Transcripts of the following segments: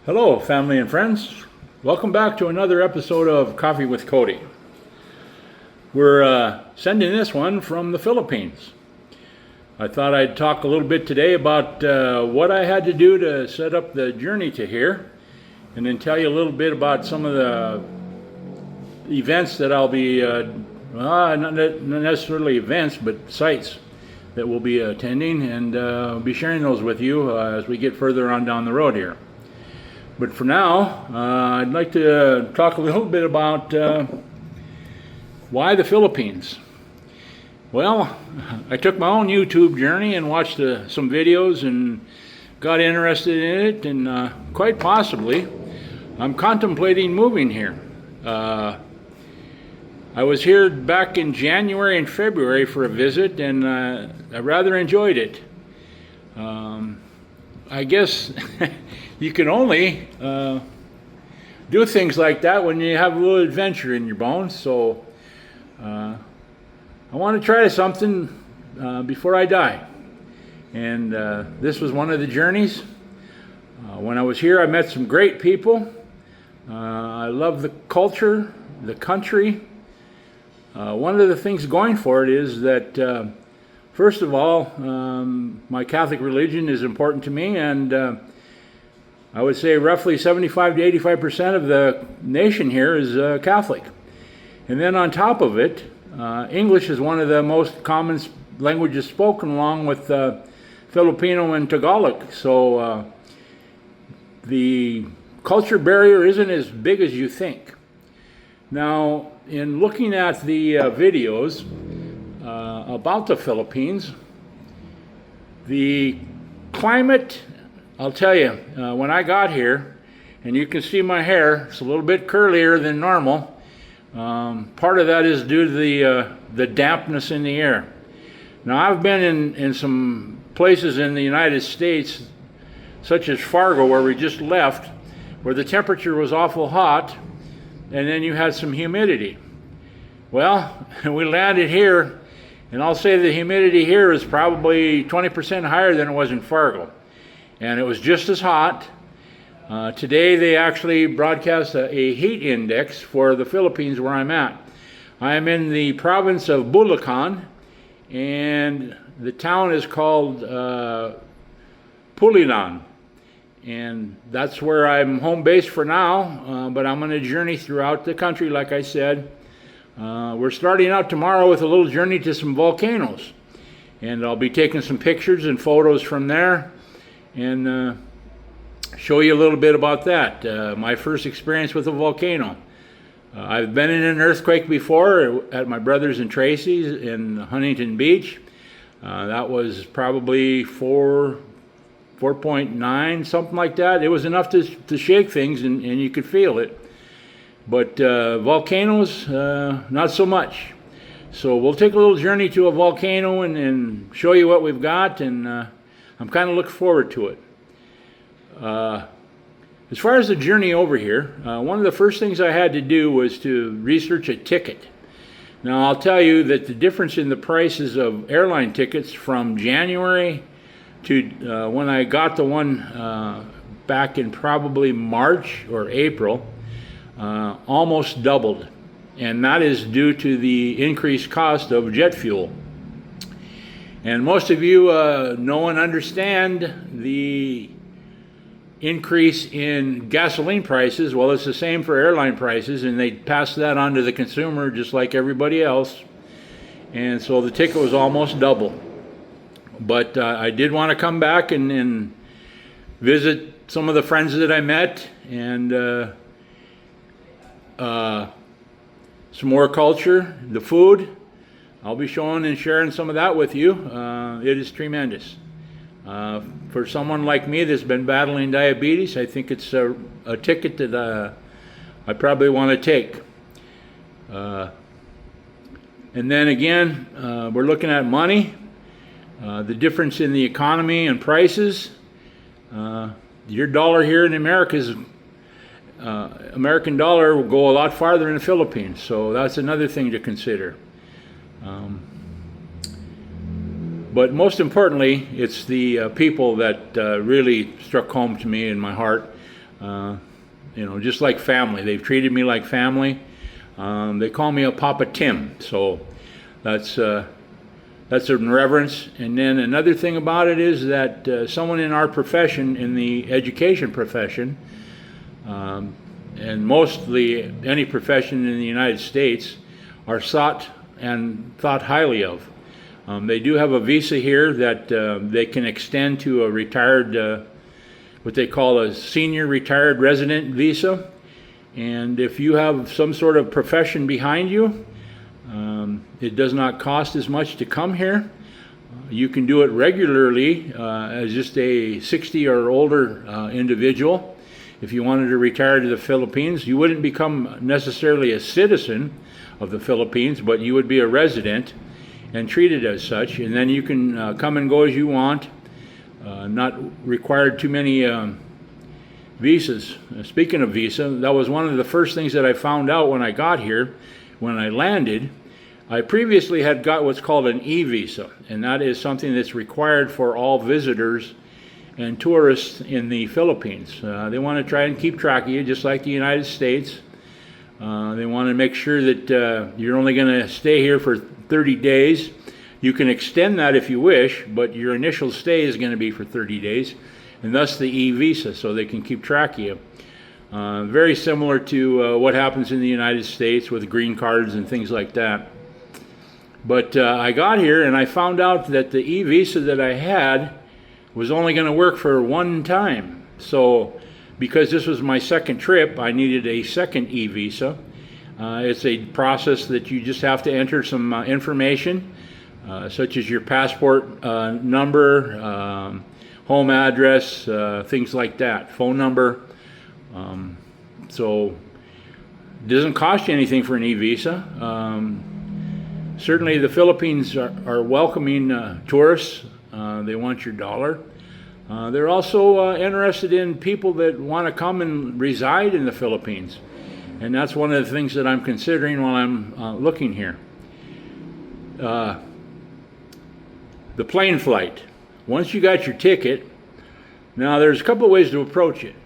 Hello, family and friends. Welcome back to another episode of Coffee with Cody. We're sending this one from the Philippines. I thought I'd talk a little bit today about what I had to do to set up the journey to here, and then tell you a little bit about some of the events that I'll be, not necessarily events, but sites that we'll be attending, and be sharing those with you as we get further on down the road here. But for now, I'd like to talk a little bit about why the Philippines. Well, I took my own YouTube journey and watched some videos and got interested in it, and quite possibly I'm contemplating moving here. I was here back in January and February for a visit, and I rather enjoyed it. I guess you can only do things like that when you have a little adventure in your bones. So I want to try something before I die. And this was one of the journeys. When I was here, I met some great people. I love the culture, the country. One of the things going for it is that first of all, my Catholic religion is important to me, and I would say roughly 75 to 85% of the nation here is Catholic. And then on top of it, English is one of the most common languages spoken, along with Filipino and Tagalog. So the culture barrier isn't as big as you think. Now, in looking at the videos about the Philippines, the climate, I'll tell you, when I got here, and you can see my hair, it's a little bit curlier than normal. Part of that is due to the dampness in the air. Now, I've been in some places in the United States, such as Fargo, where we just left, where the temperature was awful hot, and then you had some humidity. Well, we landed here, and I'll say the humidity here is probably 20% higher than it was in Fargo. And it was just as hot. Today they actually broadcast a heat index for the Philippines where I'm at. I am in the province of Bulacan, and the town is called Pulilan. And that's where I'm home base for now, but I'm on a journey throughout the country, like I said. We're starting out tomorrow with a little journey to some volcanoes, and I'll be taking some pictures and photos from there and show you a little bit about that. My first experience with a volcano. I've been in an earthquake before at my brother's in Tracy's in Huntington Beach. That was probably 4.9, something like that. It was enough to shake things, and you could feel it. But volcanoes, not so much. So we'll take a little journey to a volcano and show you what we've got, and I'm kind of looking forward to it. As far as the journey over here, one of the first things I had to do was to research a ticket. Now, I'll tell you that the difference in the prices of airline tickets from January to when I got the one back in probably March or April, almost doubled, and that is due to the increased cost of jet fuel. And most of you know and understand the increase in gasoline prices. Well, it's the same for airline prices, and they pass that on to the consumer just like everybody else. And so the ticket was almost double. But I did want to come back and visit some of the friends that I met, and some more culture, the food. I'll be showing and sharing some of that with you. It is tremendous. For someone like me that's been battling diabetes, I think it's a ticket that I probably want to take. And then again, we're looking at money, the difference in the economy and prices. Your dollar here in America is American dollar will go a lot farther in the Philippines, so that's another thing to consider. But most importantly, it's the people that really struck home to me in my heart. Just like family. They've treated me like family. They call me a Papa Tim, so that's in reverence. And then another thing about it is that someone in our profession, in the education profession, and mostly any profession in the United States, are sought and thought highly of. They do have a visa here that they can extend to a retired, what they call a senior retired resident visa. And if you have some sort of profession behind you, it does not cost as much to come here. You can do it regularly as just a 60 or older individual. If you wanted to retire to the Philippines, you wouldn't become necessarily a citizen of the Philippines, but you would be a resident and treated as such. And then you can come and go as you want, not required too many visas. Speaking of visa, that was one of the first things that I found out when I got here, when I landed. I previously had got what's called an e-visa, and that is something that's required for all visitors and tourists in the Philippines. They want to try and keep track of you, just like the United States. They want to make sure that you're only going to stay here for 30 days. You can extend that if you wish, but your initial stay is going to be for 30 days, and thus the e-visa, so they can keep track of you. Very similar to what happens in the United States with green cards and things like that. But I got here and I found out that the e-visa that I had was only going to work for one time. So because this was my second trip, I needed a second e-visa. It's a process that you just have to enter some information, such as your passport number, home address, things like that, phone number. So it doesn't cost you anything for an e-visa. Certainly the Philippines are welcoming tourists. They want your dollar. They're also interested in people that want to come and reside in the Philippines. And that's one of the things that I'm considering while I'm looking here. The plane flight. Once you got your ticket, now there's a couple of ways to approach it.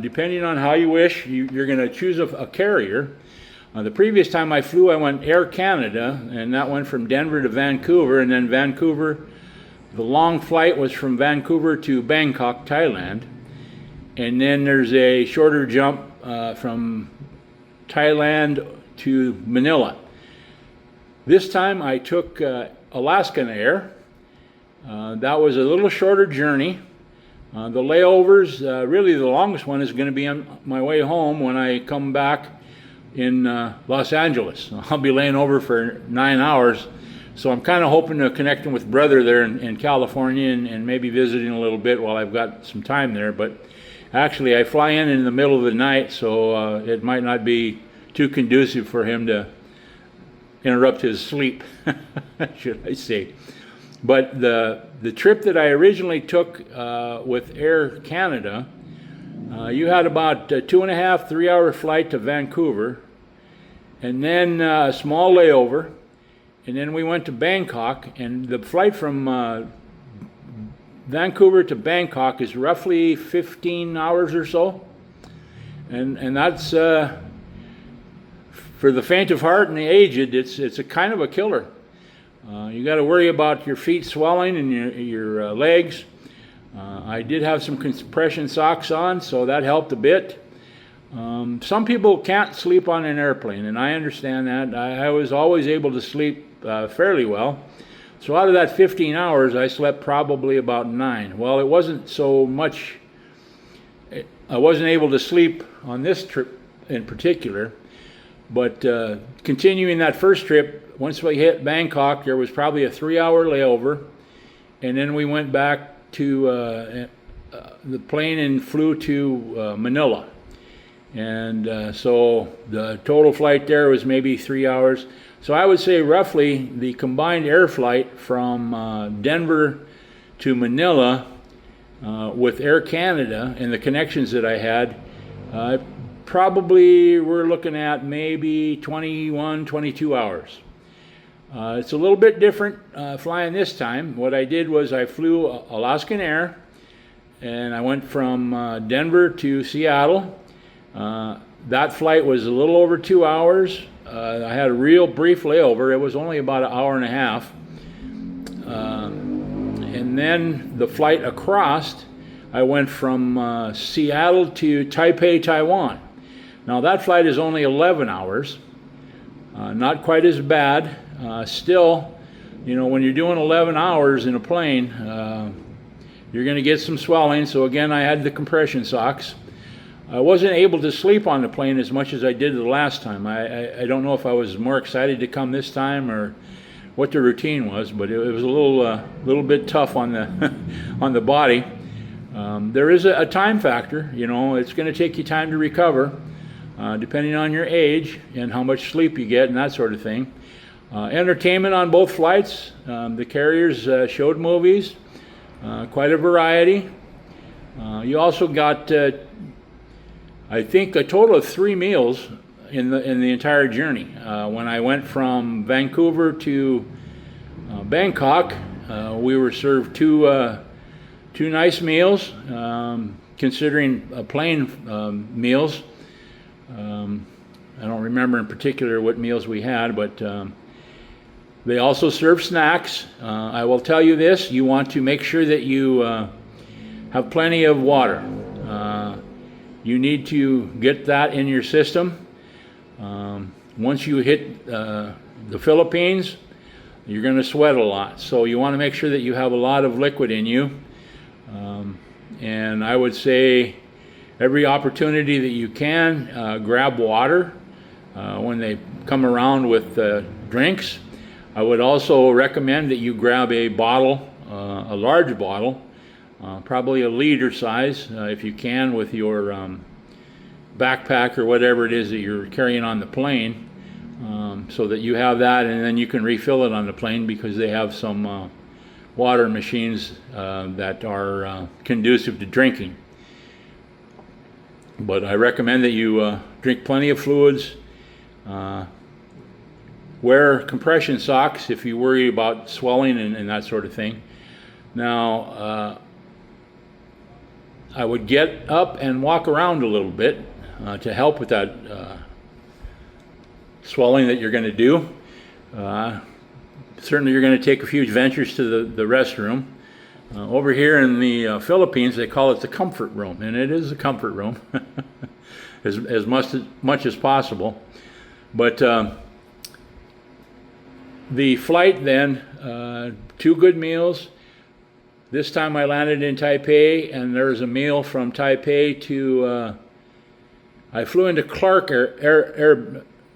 Depending on how you wish, you're going to choose a carrier. The previous time I flew, I went Air Canada, and that went from Denver to Vancouver, and then Vancouver. The long flight was from Vancouver to Bangkok, Thailand. And then there's a shorter jump from Thailand to Manila. This time I took Alaskan Air. That was a little shorter journey. The layovers, really the longest one is going to be on my way home when I come back in Los Angeles. I'll be laying over for 9 hours. So I'm kind of hoping to connect with brother there in California and maybe visiting a little bit while I've got some time there. But actually I fly in the middle of the night, so it might not be too conducive for him to interrupt his sleep, should I say. But the trip that I originally took with Air Canada, you had about a 2.5, 3 hour flight to Vancouver, and then a small layover, and then we went to Bangkok, and the flight from Vancouver to Bangkok is roughly 15 hours or so, and that's for the faint of heart and the aged, it's a kind of a killer. You got to worry about your feet swelling and your legs. I did have some compression socks on, so that helped a bit. Some people can't sleep on an airplane, and I understand that. I was always able to sleep fairly well. So out of that 15 hours, I slept probably about 9. Well, it wasn't so much. I wasn't able to sleep on this trip in particular, but continuing that first trip, once we hit Bangkok, there was probably a 3 hour layover, and then we went back to the plane and flew to Manila. And so the total flight there was maybe 3 hours. So I would say roughly the combined air flight from Denver to Manila with Air Canada and the connections that I had, probably we're looking at maybe 21, 22 hours. It's a little bit different flying this time. What I did was I flew Alaskan Air, and I went from Denver to Seattle. That flight was a little over 2 hours. I had a real brief layover. It was only about an hour and a half. And then the flight across, I went from Seattle to Taipei, Taiwan. Now that flight is only 11 hours. Not quite as bad. Still, you know, when you're doing 11 hours in a plane, you're going to get some swelling. So again, I had the compression socks. I wasn't able to sleep on the plane as much as I did the last time. I don't know if I was more excited to come this time or what the routine was, but it was a little bit tough on the on the body. There is a time factor. You know, it's going to take you time to recover, depending on your age and how much sleep you get and that sort of thing. Entertainment on both flights. The carriers showed movies, quite a variety. You also got, I think, a total of 3 meals in the entire journey. When I went from Vancouver to Bangkok, we were served two nice meals, considering plane meals. I don't remember in particular what meals we had, but they also serve snacks. I will tell you this: you want to make sure that you have plenty of water. You need to get that in your system. Once you hit the Philippines, you're going to sweat a lot. So you want to make sure that you have a lot of liquid in you. And I would say every opportunity that you can, grab water when they come around with drinks. I would also recommend that you grab a bottle, a large bottle, probably a liter size, if you can, with your backpack or whatever it is that you're carrying on the plane, so that you have that, and then you can refill it on the plane, because they have some water machines that are conducive to drinking. But I recommend that you drink plenty of fluids. Wear compression socks if you worry about swelling and that sort of thing. Now, I would get up and walk around a little bit to help with that swelling that you're going to do. Certainly you're going to take a few ventures to the restroom. Over here in the Philippines, they call it the comfort room, and it is a comfort room as much as possible. But the flight then, 2 good meals. This time I landed in Taipei, and there was a meal from Taipei to, I flew into Clark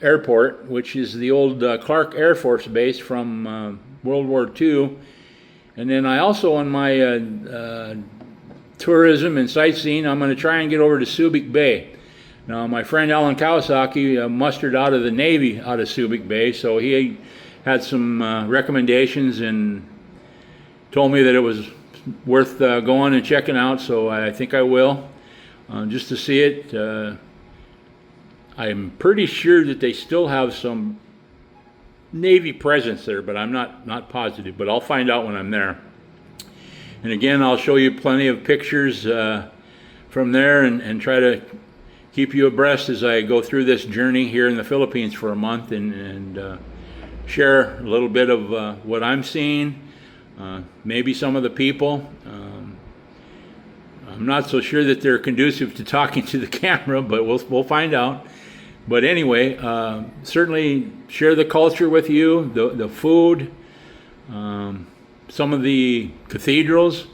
Airport, which is the old Clark Air Force Base from World War II. And then I also, on my tourism and sightseeing, I'm going to try and get over to Subic Bay. Now, my friend Alan Kawasaki mustered out of the Navy out of Subic Bay, so he had some recommendations and told me that it was worth going and checking out, so I think I will, just to see it. I'm pretty sure that they still have some Navy presence there, but I'm not positive, but I'll find out when I'm there. And again, I'll show you plenty of pictures from there and try to keep you abreast as I go through this journey here in the Philippines for a month and share a little bit of what I'm seeing, maybe some of the people. I'm not so sure that they're conducive to talking to the camera, but we'll find out. But anyway, certainly share the culture with you, the food, some of the cathedrals.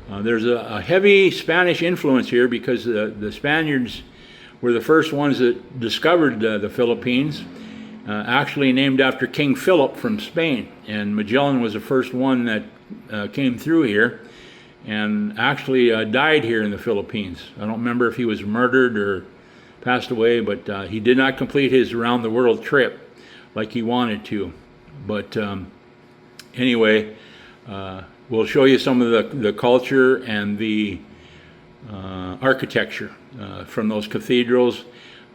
There's a heavy Spanish influence here, because the Spaniards were the first ones that discovered the Philippines, actually named after King Philip from Spain. And Magellan was the first one that came through here and actually died here in the Philippines. I don't remember if he was murdered or passed away, but he did not complete his around the world trip like he wanted to. But anyway, we'll show you some of the culture and the architecture from those cathedrals.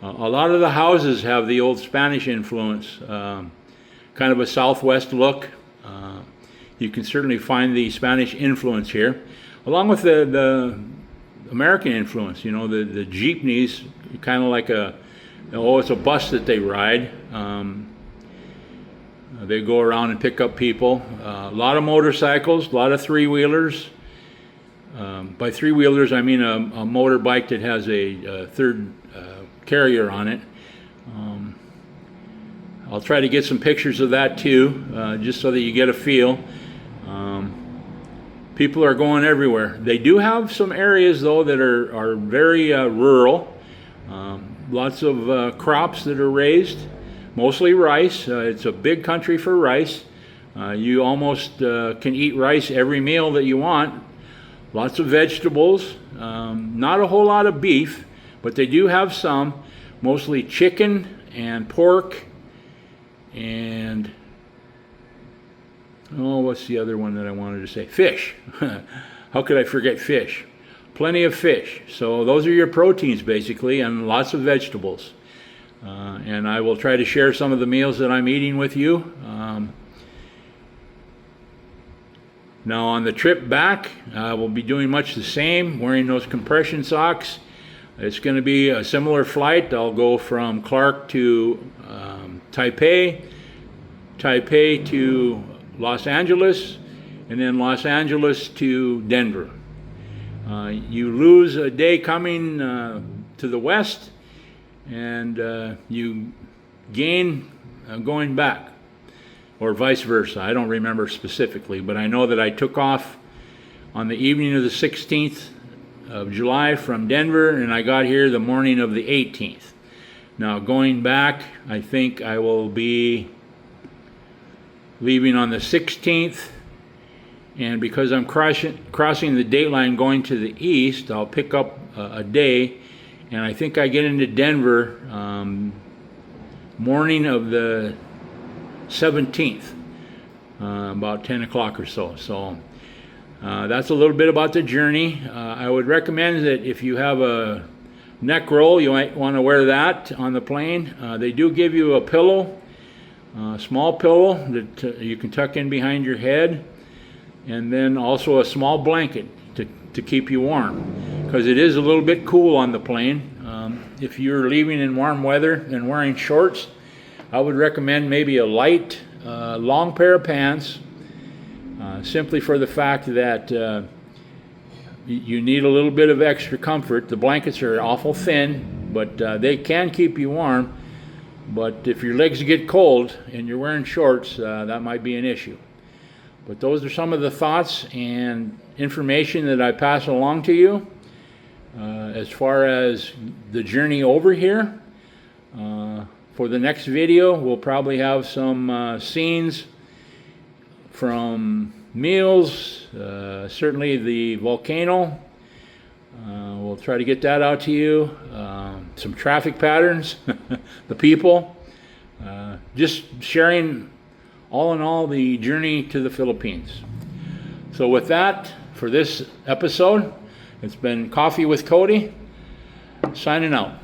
A lot of the houses have the old Spanish influence, kind of a southwest look. You can certainly find the Spanish influence here, along with the American influence. You know, the jeepneys, kind of like it's a bus that they ride. They go around and pick up people. A lot of motorcycles, a lot of three-wheelers. By three-wheelers, I mean a motorbike that has a third carrier on it. I'll try to get some pictures of that too, just so that you get a feel. People are going everywhere. They do have some areas though that are very rural. Lots of crops that are raised, mostly rice. It's a big country for rice. You almost can eat rice every meal that you want. Lots of vegetables, not a whole lot of beef, but they do have some, mostly chicken and pork and, what's the other one that I wanted to say? Fish. How could I forget fish? Plenty of fish. So those are your proteins basically, and lots of vegetables. And I will try to share some of the meals that I'm eating with you. Now on the trip back, we'll be doing much the same, wearing those compression socks. It's going to be a similar flight. I'll go from Clark to Taipei, Taipei to Los Angeles, and then Los Angeles to Denver. You lose a day coming to the west, and you gain going back, or vice versa. I don't remember specifically, but I know that I took off on the evening of the 16th of July from Denver, and I got here the morning of the 18th. Now going back, I think I will be leaving on the 16th, and because I'm crossing the date line going to the east, I'll pick up a day, and I think I get into Denver morning of the 17th, about 10 o'clock or so. So that's a little bit about the journey. I would recommend that if you have a neck roll, you might want to wear that on the plane. They do give you a pillow, a small pillow that you can tuck in behind your head, and then also a small blanket to keep you warm, because it is a little bit cool on the plane. If you're leaving in warm weather and wearing shorts, I would recommend maybe a light, long pair of pants, simply for the fact that you need a little bit of extra comfort. The blankets are awful thin, but they can keep you warm. But if your legs get cold and you're wearing shorts, that might be an issue. But those are some of the thoughts and information that I pass along to you. As far as the journey over here, for the next video, we'll probably have some scenes from meals, certainly the volcano. We'll try to get that out to you. Some traffic patterns, the people, just sharing all in all the journey to the Philippines. So with that, for this episode, it's been Coffee with Cody, signing out.